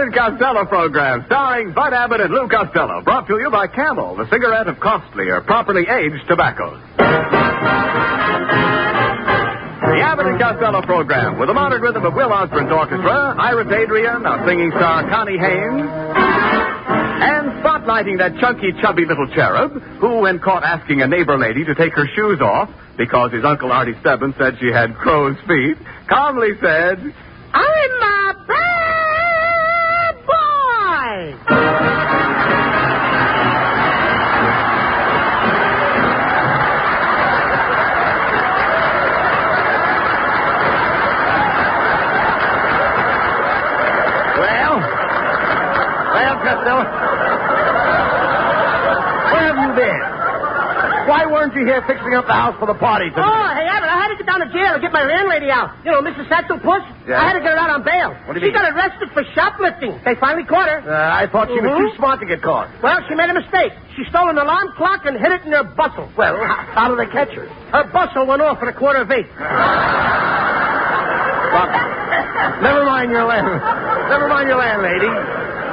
Abbott Costello program, starring Bud Abbott and Lou Costello, brought to you by Camel, the cigarette of costlier, properly aged tobaccos. The Abbott and Costello program, with the modern rhythm of Will Osborne's orchestra, Iris Adrian, our singing star Connie Haynes, and spotlighting that chunky, chubby little cherub who, when caught asking a neighbor lady to take her shoes off because his Uncle Artie Stebbins said she had crow's feet, calmly said, I'm a bad boy! Well, Costello, where have you been? Why weren't you here fixing up the house for the party tonight? Oh, hey, Abbott, I had to get down to jail and get my landlady out. You know, Mrs. Satchel Puss? Yeah. I had to get her out on bail. What do you mean? She got arrested for shoplifting. They finally caught her. I thought she was too smart to get caught. Well, she made a mistake. She stole an alarm clock and hid it in her bustle. Well, how did they catch her? Her bustle went off at 8:15. Look, never mind your landlady.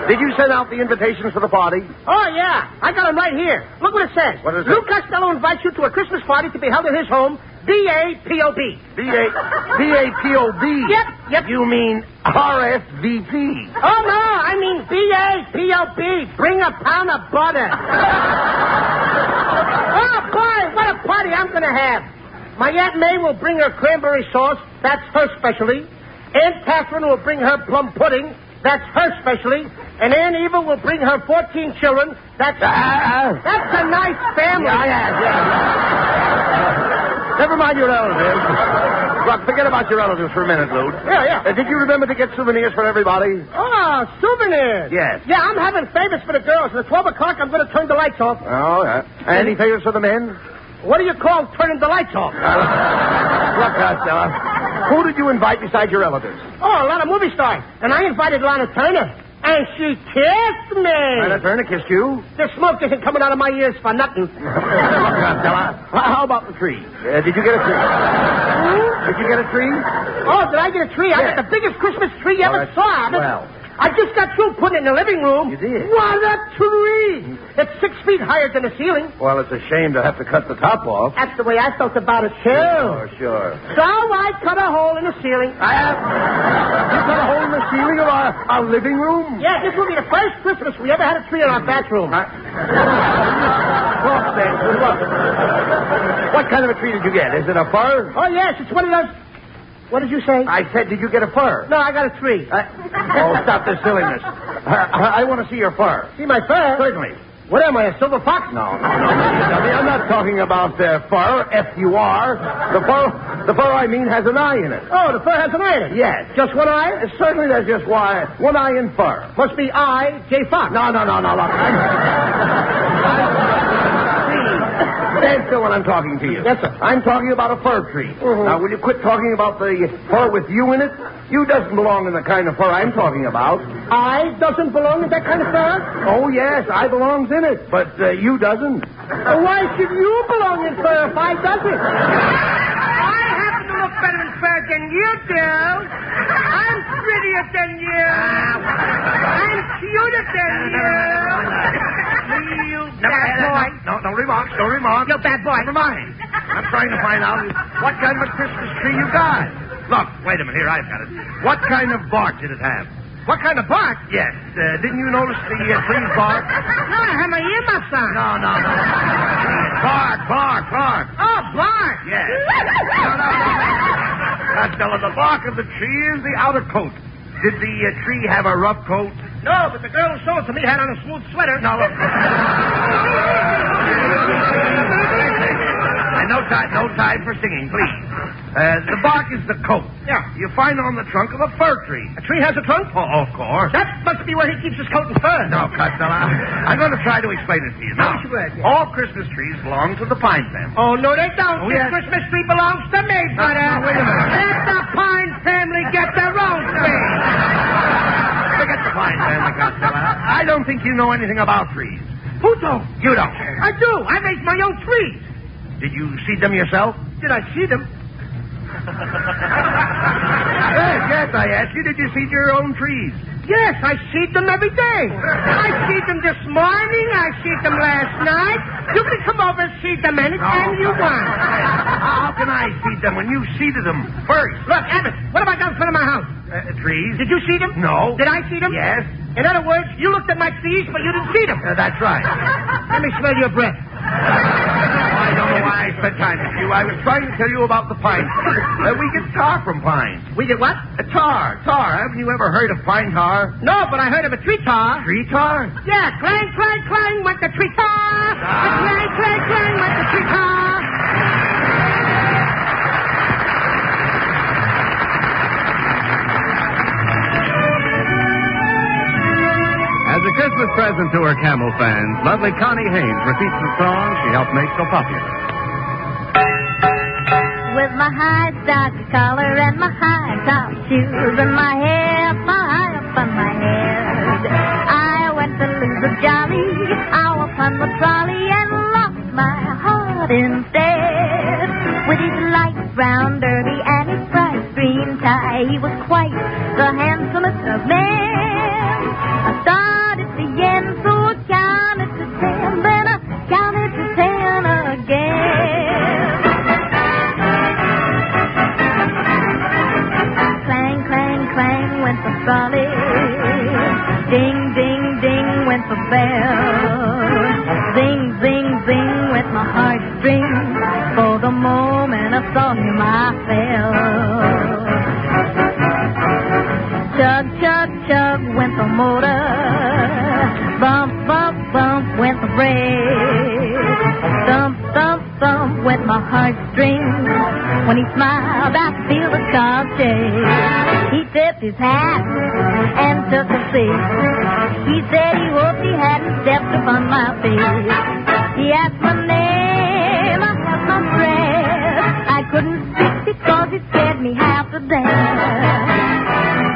Did you send out the invitations for the party? Oh, yeah. I got them right here. Look what it says. What is it? Lou Costello invites you to a Christmas party to be held in his home, D-A-P-O-B. B-A-P-O-B? Yep. You mean RSVP? Oh, no, I mean B-A-P-O-B. Bring a pound of butter. Oh, boy, what a party I'm going to have. My Aunt May will bring her cranberry sauce. That's her specialty. Aunt Catherine will bring her plum pudding. That's her specialty. And Aunt Eva will bring her 14 children. That's a nice family. Yeah. Never mind your relatives. Look, forget about your relatives for a minute, Lou. Yeah. Did you remember to get souvenirs for everybody? Oh, souvenirs. Yes. Yeah, I'm having favors for the girls. At 12 o'clock, I'm going to turn the lights off. Oh, yeah. Any favors for the men? What do you call turning the lights off? Look, Costello, who did you invite besides your relatives? Oh, a lot of movie stars. And I invited Lana Turner. And she kissed me. Lana Turner kissed you? The smoke isn't coming out of my ears for nothing. Look, Costello, how about the tree? Did you get a tree? Did you get a tree? Oh, did I get a tree? I got the biggest Christmas tree you ever saw. Well, I just got through putting it in the living room. You did? What a tree! It's 6 feet higher than the ceiling. well, it's a shame to have to cut the top off. That's the way I felt about it, too. Oh, sure. So I cut a hole in the ceiling. You cut a hole in the ceiling of our living room? Yeah, this will be the first Christmas we ever had a tree in our bathroom. Look, Spencer, look. What kind of a tree did you get? Is it a fir? Oh, yes, it's one of those... What did you say? I said, did you get a fir? No, I got a tree. Stop this silliness. I want to see your fur. See my fur? Certainly. What am I, a silver fox? No. I'm not talking about fur, F-U-R. The fur I mean has an eye in it. Oh, the fur has an eye in it? Yes. Just one eye? Certainly there's just one eye in fur. Must be I, J. Fox. No, look. Stand still when I'm talking to you. Yes, sir. I'm talking about a fir tree. Mm-hmm. Now, will you quit talking about the fur with you in it? You doesn't belong in the kind of fur I'm talking about. I doesn't belong in that kind of fur? Oh, yes, I belongs in it, but you doesn't. Why should you belong in fur if I doesn't? I happen to look better in fur than you do. I'm prettier than you. I'm cuter than you. You bad boy. No remarks. You bad boy. Never mind. I'm trying to find out what kind of a Christmas tree you got. Look, wait a minute. Here, I've got it. What kind of bark did it have? What kind of bark? Yes. Didn't you notice the tree's bark? No, I have my earmuffs on. No. Bark. Oh, bark. Yes. No. Costello, the bark of the tree is the outer coat. Did the tree have a rough coat? No, but the girl who sold it to me had on a smooth sweater. No, look. No time for singing, please. The bark is the coat. Yeah. You find it on the trunk of a fir tree. A tree has a trunk? Oh, of course. That must be where he keeps his coat and fur. No, Costello. I'm going to try to explain it to you. Now, Yes, you would, yes. all Christmas trees belong to the pine family. Oh, no, they don't. Oh, This yes. Christmas tree belongs to me, brother. No, wait a minute. Let the Pine family get their own tree. Forget the pine family, Costello. I don't think you know anything about trees. Who don't? You don't. I do. I make my own trees. Did you seed them yourself? Did I see them? Yes, I asked you, did you seed your own trees? Yes, I see them every day. I see them this morning. I see them last night. You can come over and see them anytime you want. How can I see them when you seeded them first? Look, Abbott, what have I got in front of my house? Trees. Did you see them? No. Did I see them? Yes. In other words, you looked at my trees, but you didn't see them. That's right. Let me smell your breath. I don't know why I spent time with you. I was trying to tell you about the pine. We get tar from pines. We get what? Tar. Haven't you ever heard of pine tar? No, but I heard of a tree tar. Tree tar? Yeah, clang, clang, clang, went the tree tar. Clang, clang, clang, went the tree tar. As a Christmas present to her camel fans, lovely Connie Haynes repeats the song she helped make so popular. With my high stock collar and my high top shoes and my hair high up on my head, I went to lose a jolly hour upon the trolley and lost my heart instead. With his light brown derby and his bright green tie, he was quite the handsomest of men. I started to yen, so I counted to 10, then I counted to 10 again. Clang, clang, clang went the trolley. Ding, ding, ding went the bell. Zing, zing, zing went my heartstrings. For the moment I saw him, I fell. Chug, chug, chug went the motor. Bump, bump, bump went the brake. Thump, thump, thump went my heartstrings. When he smiled, I feel the car shake. He tipped his hat and took a seat. He said he hoped he hadn't stepped upon my feet. He asked my name, I held my breath. I couldn't speak because it scared me half to death.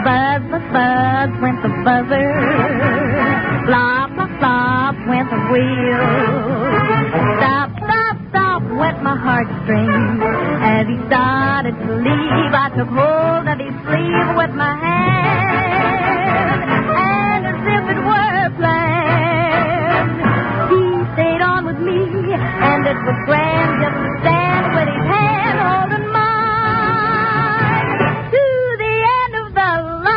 Buzz, buzz, buzz went the buzzer. Flop, flop, flop went the wheel. Stop, stop, stop went my heartstrings. As he started to leave, I took hold of his sleeve with my hand. And as if it were planned, he stayed on with me. And it was grand just to stand with his hand holding mine to the end of the line.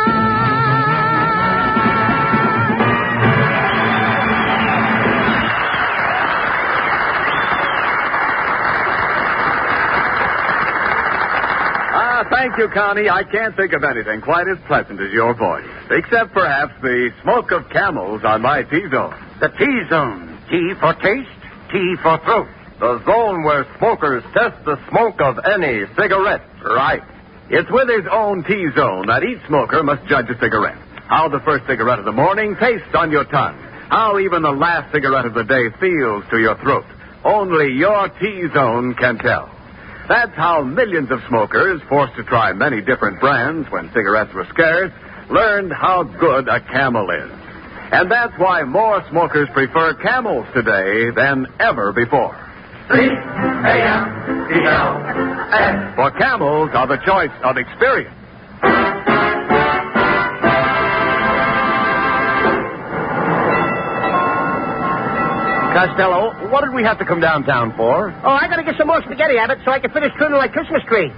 Thank you, Connie. I can't think of anything quite as pleasant as your voice. Except perhaps the smoke of camels on my T-zone. The T-zone. T for taste, T for throat. The zone where smokers test the smoke of any cigarette. Right. It's with his own T-zone that each smoker must judge a cigarette. How the first cigarette of the morning tastes on your tongue. How even the last cigarette of the day feels to your throat. Only your T-zone can tell. That's how millions of smokers, forced to try many different brands when cigarettes were scarce, learned how good a Camel is. And that's why more smokers prefer Camels today than ever before. C-A-M-E-L-S. For Camels are the choice of experience. Costello, what did we have to come downtown for? Oh, I gotta get some more spaghetti, Abbott, so I can finish trimming my Christmas tree.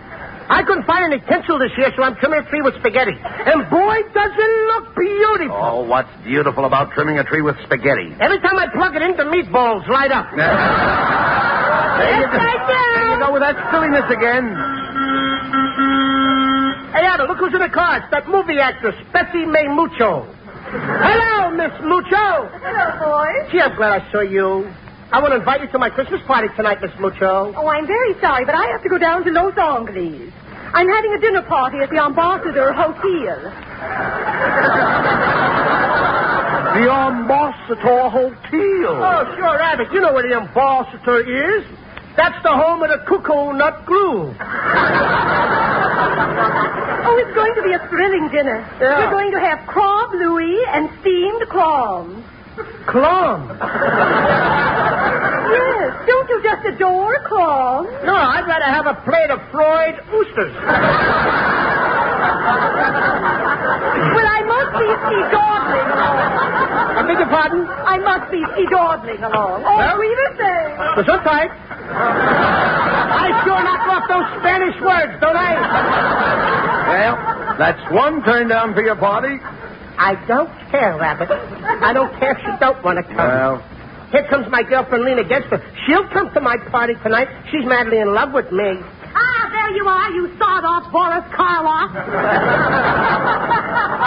I couldn't find any tinsel this year, so I'm trimming a tree with spaghetti. And boy, does it look beautiful. Oh, what's beautiful about trimming a tree with spaghetti? Every time I plug it in, the meatballs light up. There you go with that silliness again. Hey, Abbott, look who's in the car. It's that movie actress, Bessie May Mucho. Hello, Miss Mucho. Hello, boys. Gee, I'm glad I saw you. I want to invite you to my Christmas party tonight, Miss Mucho. Oh, I'm very sorry, but I have to go down to Los Angeles. I'm having a dinner party at the Ambassador Hotel. The Ambassador Hotel. Oh, sure, Abbott. You know where the Ambassador is. That's the home of the cuckoo nut glue. Oh, it's going to be a thrilling dinner. Yeah. We're going to have crab louis and steamed clams. Clams? Yes, don't you just adore clams? No, I'd rather have a plate of fried oysters. Well, I must be dawdling along. I beg your pardon? I must be dawdling along. Oh, Well? Cuídese. Well, so tight. I sure knock off those Spanish words, don't I? Well, that's one turn down for your party. I don't care, Rabbit. I don't care if she don't want to come. Well, Here comes my girlfriend, Lena Gesper. She'll come to my party tonight. She's madly in love with me. Ah, there you are, you sawed-off Boris Karloff.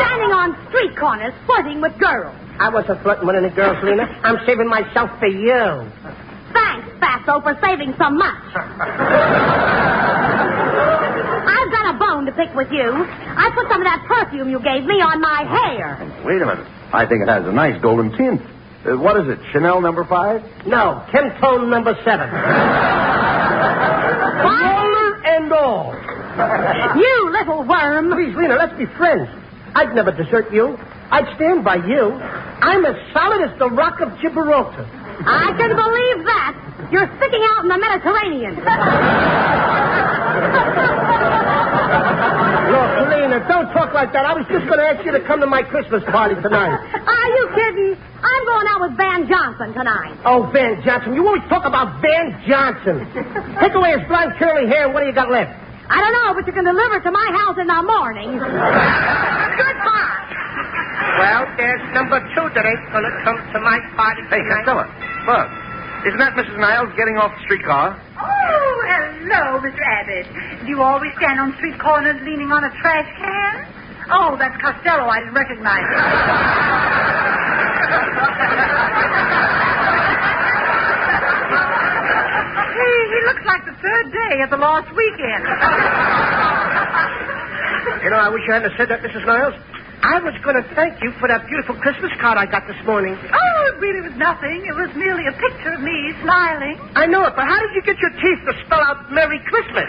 Standing on street corners, flirting with girls. I wasn't flirting with any girls, Lena. I'm saving myself for you. Thanks, Fatso, for saving so much. I've got a bone to pick with you. I put some of that perfume you gave me on my hair. wait a minute. I think it has a nice golden tint. What is it, Chanel number 5? No, Kentone number 7. Roller and all. You little worm. Please, Lena, let's be friends. I'd never desert you. I'd stand by you. I'm as solid as the rock of Gibraltar. I can believe that. You're sticking out in the Mediterranean. Look, Lena, don't talk like that. I was just going to ask you to come to my Christmas party tonight. Are you kidding? I'm going out with Van Johnson tonight. Oh, Van Johnson. You always talk about Van Johnson. Take away his blonde curly hair, and what do you got left? I don't know, but you can deliver it to my house in the morning. Goodbye. Well, there's number 2 that ain't going to come to my party Hey, tonight. Costello, look. Isn't that Mrs. Niles getting off the streetcar? Oh, hello, Mr. Abbott. Do you always stand on street corners leaning on a trash can? Oh, that's Costello. I didn't recognize him. He looks like the third day of the lost weekend. You know, I wish you hadn't said that, Mrs. Niles. I was going to thank you for that beautiful Christmas card I got this morning. Oh, it really was nothing. It was merely a picture of me smiling. I know it, but how did you get your teeth to spell out Merry Christmas?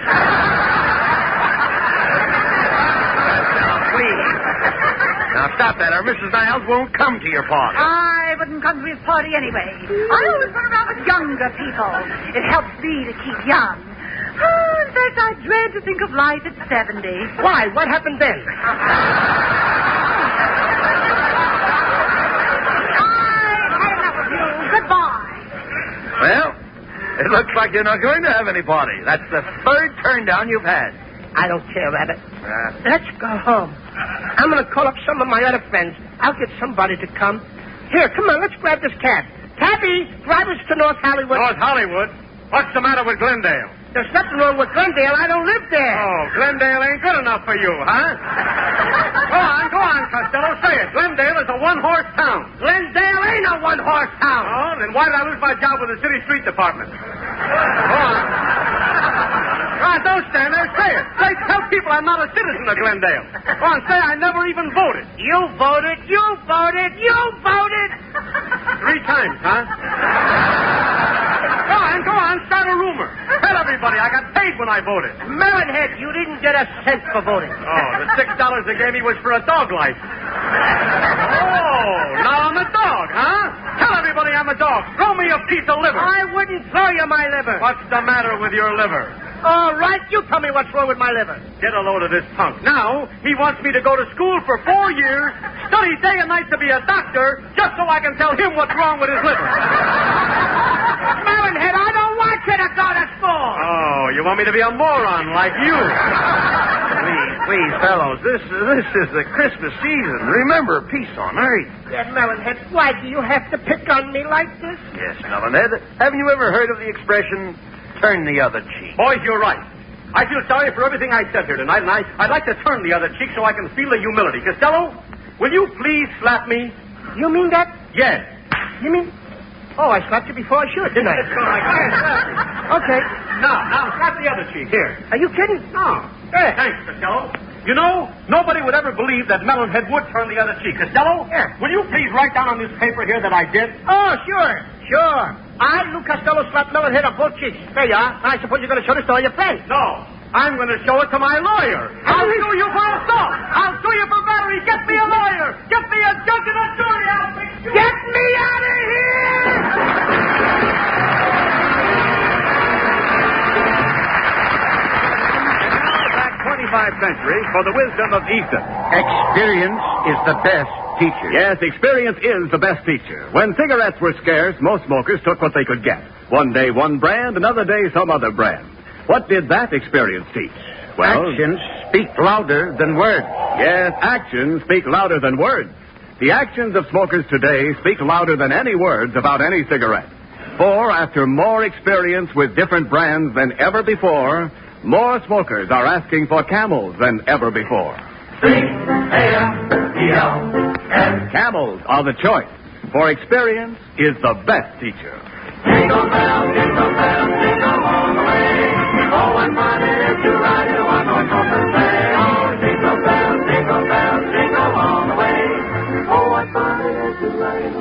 Please. Now, stop that, or Mrs. Niles won't come to your party. I wouldn't come to his party anyway. I always run around with younger people. It helps me to keep young. Oh, in fact, I dread to think of life at 70. Why? What happened then? I've had enough of you. Goodbye. Well, it looks like you're not going to have any party. That's the third turn down you've had. I don't care, Rabbit. Let's go home. I'm going to call up some of my other friends. I'll get somebody to come. Here, come on, let's grab this cab. Cabby, drive us to North Hollywood. North Hollywood? What's the matter with Glendale? There's nothing wrong with Glendale. I don't live there. Oh, Glendale ain't good enough for you, huh? Go on, Costello. Say it. Glendale is a one-horse town. Glendale ain't a one-horse town. Oh, then why did I lose my job with the city street department? Go on. Don't stand there. Say it. Tell people I'm not a citizen of Glendale. Go on, say I never even voted. You voted. You voted. You voted. 3 times, huh? Go on, start a rumor. Tell everybody I got paid when I voted. Melonhead, you didn't get a cent for voting. Oh, the $6 they gave me was for a dog license. Oh, now I'm a dog, huh? Tell everybody I'm a dog. Throw me a piece of liver. I wouldn't throw you my liver. What's the matter with your liver? All right, you tell me what's wrong with my liver. Get a load of this punk. Now, he wants me to go to school for 4 years, study day and night to be a doctor, just so I can tell him what's wrong with his liver. Melonhead, I don't want you to go to school. Oh, you want me to be a moron like you? Please, fellows, this is the Christmas season. Remember, peace on earth. Yes, Melonhead, why do you have to pick on me like this? Yes, Melonhead. Haven't you ever heard of the expression, turn the other cheek? Boys, you're right. I feel sorry for everything I said here tonight, and I'd like to turn the other cheek so I can feel the humility. Costello, will you please slap me? You mean that? Yes. You mean... Oh, I slapped you before I should, didn't I? Okay. Now, slap the other cheek. Here. Are you kidding? No. There. Thanks, Costello. You know, nobody would ever believe that Melonhead would turn the other cheek. Costello? Yeah. Will you please write down on this paper here that I did? Oh, sure. I, Lou Costello, slapped Melonhead on both cheeks. There you are. I suppose you're going to show this to all your friends. No. I'm going to show it to my lawyer. I'll sue you for assault. I'll sue you for battery. Get me a lawyer. Get me a judge and a jury. I'll fix you. Get me out of here! Back 25 century for the wisdom of Ethan. Experience is the best teacher. Yes, experience is the best teacher. When cigarettes were scarce, most smokers took what they could get. One day one brand, another day some other brand. What did that experience teach? Well, Actions speak louder than words. yes, actions speak louder than words. The actions of smokers today speak louder than any words about any cigarette. For after more experience with different brands than ever before, more smokers are asking for Camels than ever before. C-A-M-E-L-S. Camels are the choice, for experience is the best teacher. Jingle bells, jingle all the way. Oh, what fun it is to ride in a one-horse open sleigh. Oh, jingle bells, jingle all the way. Oh, what fun it is to ride in a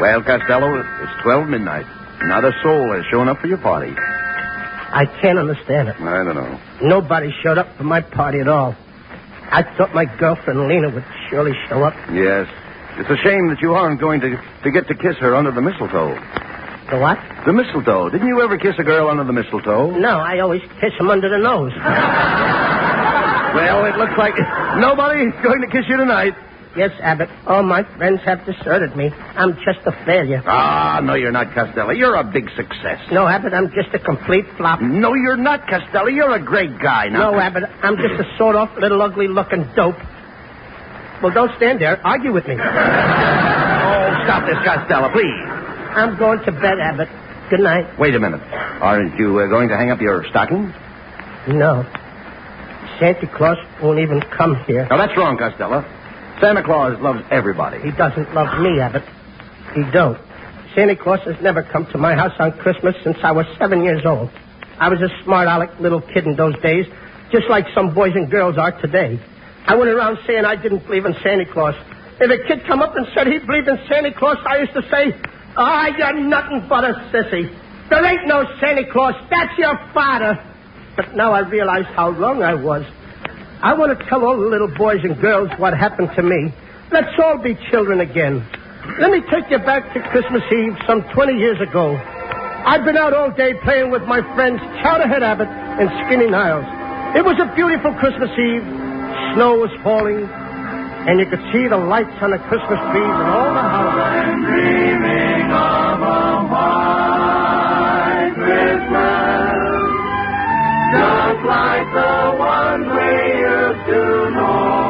Well, Costello, it's 12 midnight. Not a soul has shown up for your party. I can't understand it. I don't know. Nobody showed up for my party at all. I thought my girlfriend Lena would surely show up. Yes. It's a shame that you aren't going to get to kiss her under the mistletoe. The what? The mistletoe. Didn't you ever kiss a girl under the mistletoe? No, I always kiss him under the nose. Well, it looks like nobody's going to kiss you tonight. Yes, Abbott. All my friends have deserted me. I'm just a failure. Ah, no, you're not, Costello. You're a big success. No, Abbott, I'm just a complete flop. No, you're not, Costello. You're a great guy. Now, No, Abbott, I'm just a sort-off, little, ugly-looking dope. Well, don't stand there. Argue with me. Oh, stop this, Costello, please. I'm going to bed, Abbott. Good night. Wait a minute. Aren't you going to hang up your stocking? No. Santa Claus won't even come here. No, that's wrong, Costello. Santa Claus loves everybody. He doesn't love me, Abbott. He don't. Santa Claus has never come to my house on Christmas since I was 7 years old. I was a smart aleck little kid in those days, just like some boys and girls are today. I went around saying I didn't believe in Santa Claus. If a kid come up and said he believed in Santa Claus, I used to say, you're nothing but a sissy. There ain't no Santa Claus. That's your father. But now I realize how wrong I was. I want to tell all the little boys and girls what happened to me. Let's all be children again. Let me take you back to Christmas Eve some 20 years ago. I'd been out all day playing with my friends Chowderhead Abbott and Skinny Niles. It was a beautiful Christmas Eve. Snow was falling, and you could see the lights on the Christmas trees and all the houses. I'm dreaming of a white Christmas, just like the one we used to know.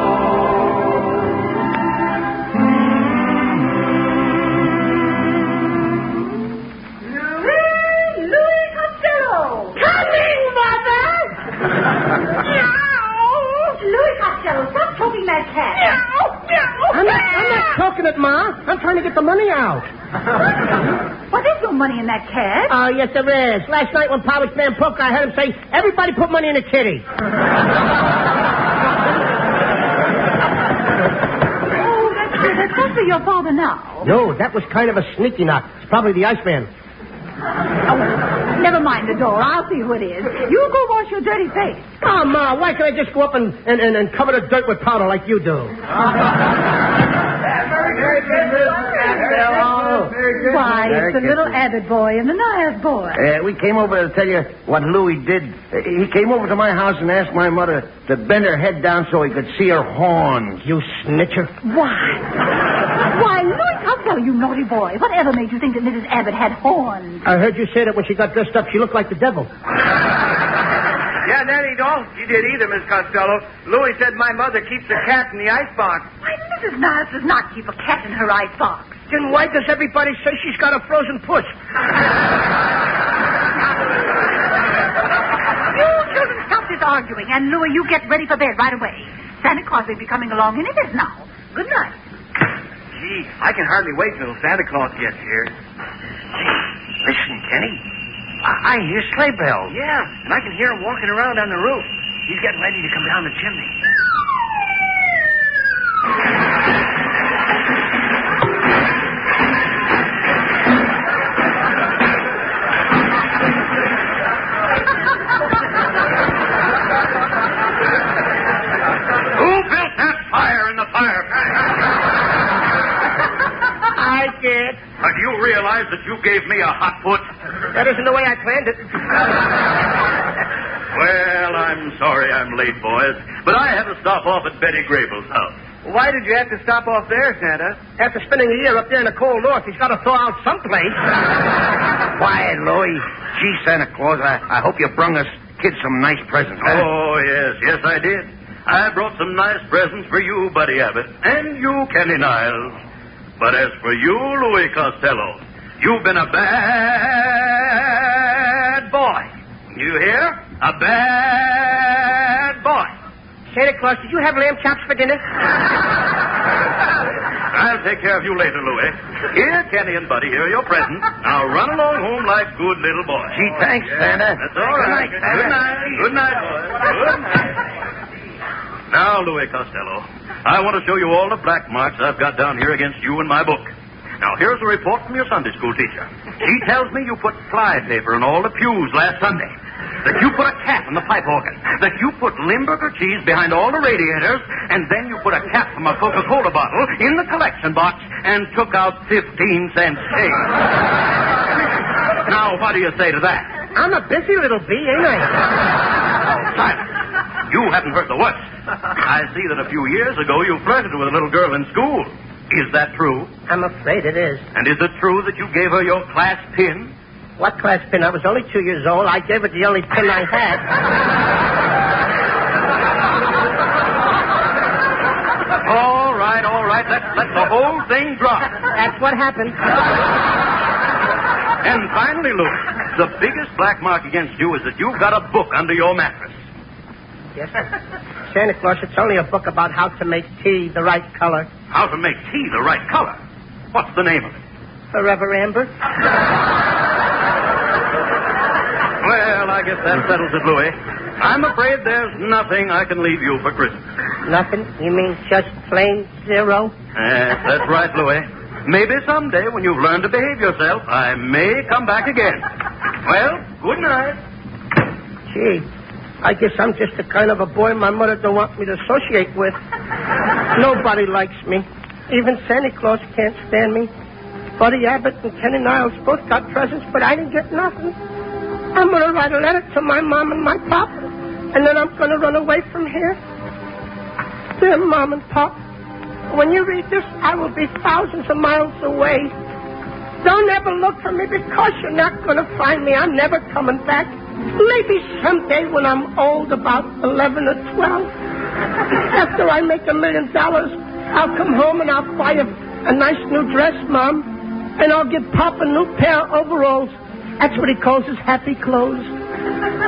Louis Costello! Coming, Mother! Louis Costello, stop choking that cat. I'm not talking it, Ma. I'm trying to get the money out. What is your money in that cat? Oh, yes, there is. Last night when Pa was playing poker, I heard him say, everybody put money in a kitty. Oh, that's supposed to be your father now. No, that was kind of a sneaky knock. It's probably the Iceman. Oh, never mind the door. I'll see who it is. You go wash your dirty face. Oh, Ma, why can't I just go up and cover the dirt with powder like you do? Why, it's the little Abbott boy and the Niles boy. We came over to tell you what Louis did. He came over to my house and asked my mother to bend her head down so he could see her horns. You snitcher. Why, Louis Costello, you naughty boy. Whatever made you think that Mrs. Abbott had horns? I heard you say that when she got dressed up, she looked like the devil. Yeah, Nanny, don't. You did either, Miss Costello. Louis said my mother keeps a cat in the icebox. Why, Mrs. Niles does not keep a cat in her icebox. Then why does everybody say she's got a frozen puss? You children stop this arguing, and Louis, you get ready for bed right away. Santa Claus will be coming along any minute now. Good night. Gee, I can hardly wait till Santa Claus gets here. Hey, listen, Kenny. I hear sleigh bells. Yeah, and I can hear him walking around on the roof. He's getting ready to come down the chimney. Who built that fire in the fireplace? I did. Do you realize that you gave me a hot foot? That isn't the way I planned it. Well, I'm sorry I'm late, boys, but I had to stop off at Betty Grable's house. Why did you have to stop off there, Santa? After spending a year up there in the cold north, he's got to thaw out someplace. Quiet, Louie. Gee, Santa Claus, I hope you brung us kids some nice presents, huh? Oh, yes, I did. I brought some nice presents for you, Buddy Abbott, and you, Kenny Niles. But as for you, Louis Costello, you've been a bad boy. You hear? A bad boy. Santa Claus, did you have lamb chops for dinner? I'll take care of you later, Louis. Here, Kenny and Buddy, here are your presents. Now run along home like good little boys. Gee, thanks, Santa. That's all right. Good night. Good night, boys. Good night. Now, Louis Costello, I want to show you all the black marks I've got down here against you in my book. Now, here's a report from your Sunday school teacher. She tells me you put fly paper in all the pews last Sunday, that you put a cat in the pipe organ, that you put Limburger cheese behind all the radiators, and then you put a cap from a Coca-Cola bottle in the collection box and took out 15-cent change. Now, what do you say to that? I'm a busy little bee, ain't I? Silence. You haven't heard the worst. I see that a few years ago you flirted with a little girl in school. Is that true? I'm afraid it is. And is it true that you gave her your class pin? What class pin? I was only 2 years old. I gave her the only pin I had. All right. Let the whole thing drop. That's what happened. And finally, Louis, the biggest black mark against you is that you've got a book under your mattress. Yes, Santa Claus, it's only a book about how to make tea the right color. How to make tea the right color? What's the name of it? Forever Amber. Well, I guess that settles it, Louis. I'm afraid there's nothing I can leave you for Christmas. Nothing? You mean just plain zero? Yes, that's right, Louis. Maybe someday when you've learned to behave yourself, I may come back again. Well, good night. Gee, I guess I'm just the kind of a boy my mother don't want me to associate with. Nobody likes me. Even Santa Claus can't stand me. Buddy Abbott and Kenny Niles both got presents, but I didn't get nothing. I'm going to write a letter to my mom and my pop, and then I'm going to run away from here. Dear Mom and Pop, when you read this, I will be thousands of miles away. Don't ever look for me because you're not going to find me. I'm never coming back. Maybe someday when I'm old, about 11 or 12, after I make $1 million, I'll come home and I'll buy a nice new dress, Mom, and I'll give Pop a new pair of overalls. That's what he calls his happy clothes.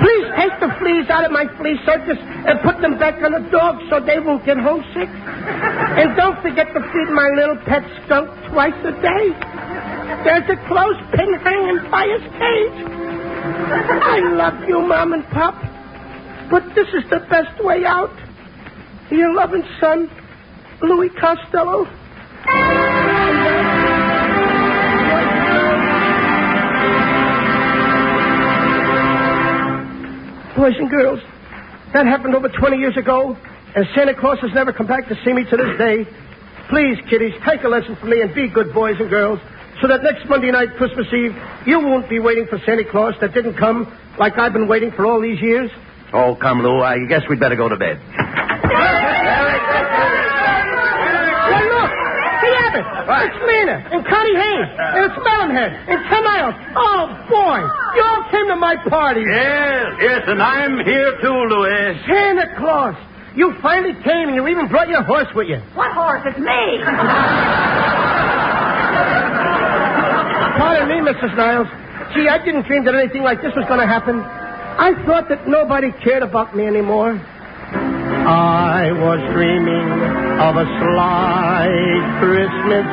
Please take the fleas out of my flea circus and put them back on the dogs so they won't get homesick. And don't forget to feed my little pet skunk twice a day. There's a clothespin hanging by his cage. I love you, Mom and Pop, but this is the best way out. Your loving son, Louis Costello. Boys and girls, that happened over 20 years ago, and Santa Claus has never come back to see me to this day. Please, kiddies, take a lesson from me and be good boys and girls, so that next Monday night, Christmas Eve, you won't be waiting for Santa Claus that didn't come like I've been waiting for all these years. Oh, come, Lou. I guess we'd better go to bed. Hey, look! See, Abbott! It's Lena and Connie Haynes, and it's Melonhead and Tim Niles. Oh, boy! You all came to my party. Yes, and I'm here too, Louis. Santa Claus! You finally came, and you even brought your horse with you. What horse? It's me. Pardon me, Mrs. Niles. Gee, I didn't dream that anything like this was going to happen. I thought that nobody cared about me anymore. I was dreaming of a sly Christmas.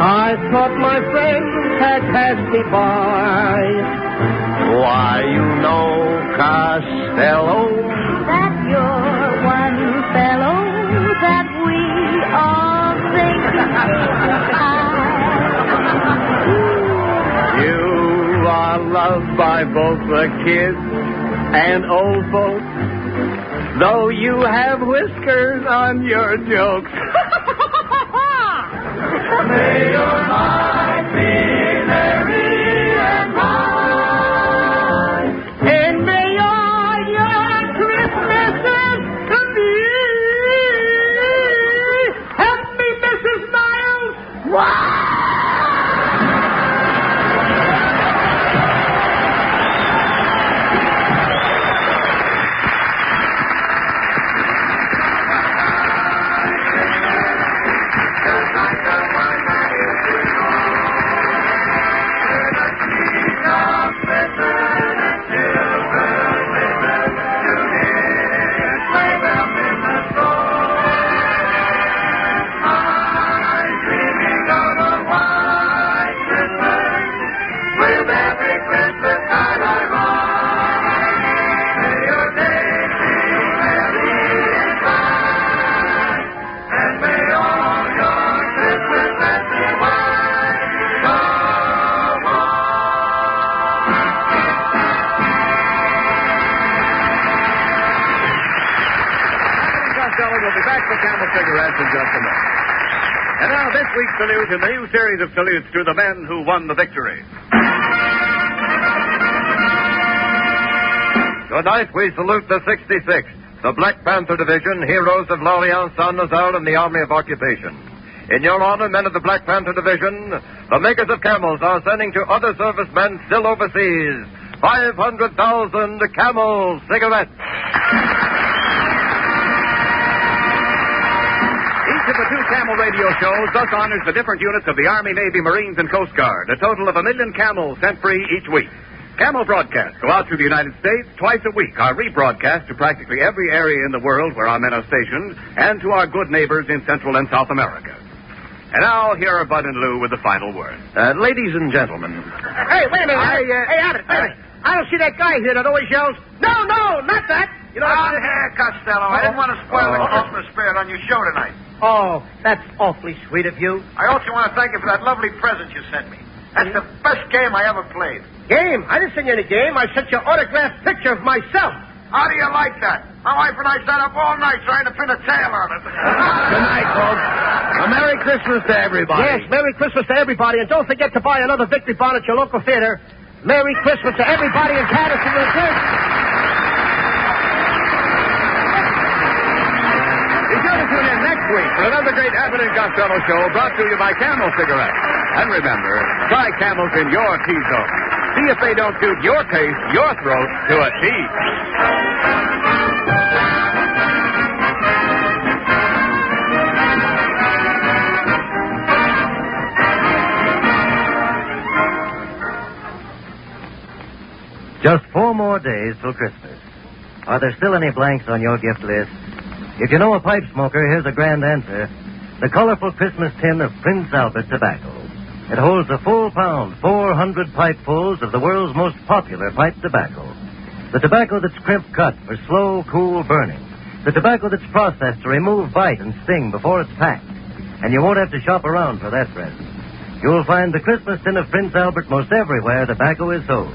I thought my friends had passed me by. Why, you know, Costello. That you're one fellow that we all think You are loved by both the kids and old folks, though you have whiskers on your jokes. May your life be merry and bright, And may all week's salute in the new series of salutes to the men who won the victory. Tonight we salute the 66th, the Black Panther Division, heroes of L'Alliance Saint-Nazaire and the Army of Occupation. In your honor, men of the Black Panther Division, the makers of camels are sending to other servicemen still overseas 500,000 Camel cigarettes. Each of the two Camel radio shows thus honors the different units of the Army, Navy, Marines, and Coast Guard, a total of 1 million camels sent free each week. Camel broadcasts go out to the United States twice a week, are rebroadcast to practically every area in the world where our men are stationed, and to our good neighbors in Central and South America. And now, here are Bud and Lou with the final word. Ladies and gentlemen. Hey, wait a minute. Hey, Abbott, wait a minute. I don't see that guy here that always yells, no, not that. You know, here, Costello. I didn't want to spoil the Christmas spirit on your show tonight. Oh, that's awfully sweet of you. I also want to thank you for that lovely present you sent me. That's the best game I ever played. Game? I didn't send you any game. I sent you an autographed picture of myself. How do you like that? My wife and I sat up all night trying to pin a tail on it. Good night, folks. A Merry Christmas to everybody. Yes, Merry Christmas to everybody. And don't forget to buy another Victory Bond at your local theater. Merry Christmas to everybody in Patterson, New Jersey. Be sure to tune in next week for another great Abbott and Costello show brought to you by Camel Cigarettes. And remember, try Camels in your T-zone. See if they don't suit your taste, your throat, to a T. Just 4 more days till Christmas. Are there still any blanks on your gift list? If you know a pipe smoker, here's a grand answer. The colorful Christmas tin of Prince Albert tobacco. It holds a full pound, 400 pipefuls of the world's most popular pipe tobacco. The tobacco that's crimp cut for slow, cool burning. The tobacco that's processed to remove bite and sting before it's packed. And you won't have to shop around for that present. You'll find the Christmas tin of Prince Albert most everywhere tobacco is sold.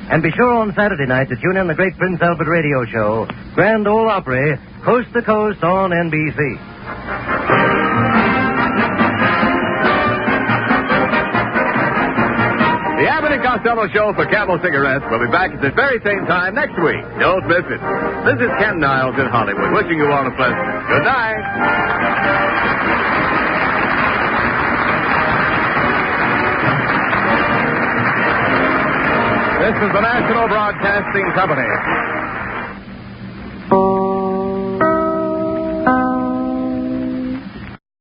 And be sure on Saturday night to tune in the great Prince Albert radio show, Grand Ole Opry, Coast to Coast on NBC. The Abbott and Costello show for Camel Cigarettes will be back at the very same time next week. Don't miss it. This is Ken Niles in Hollywood, wishing you all a pleasant good night. This is the National Broadcasting Company.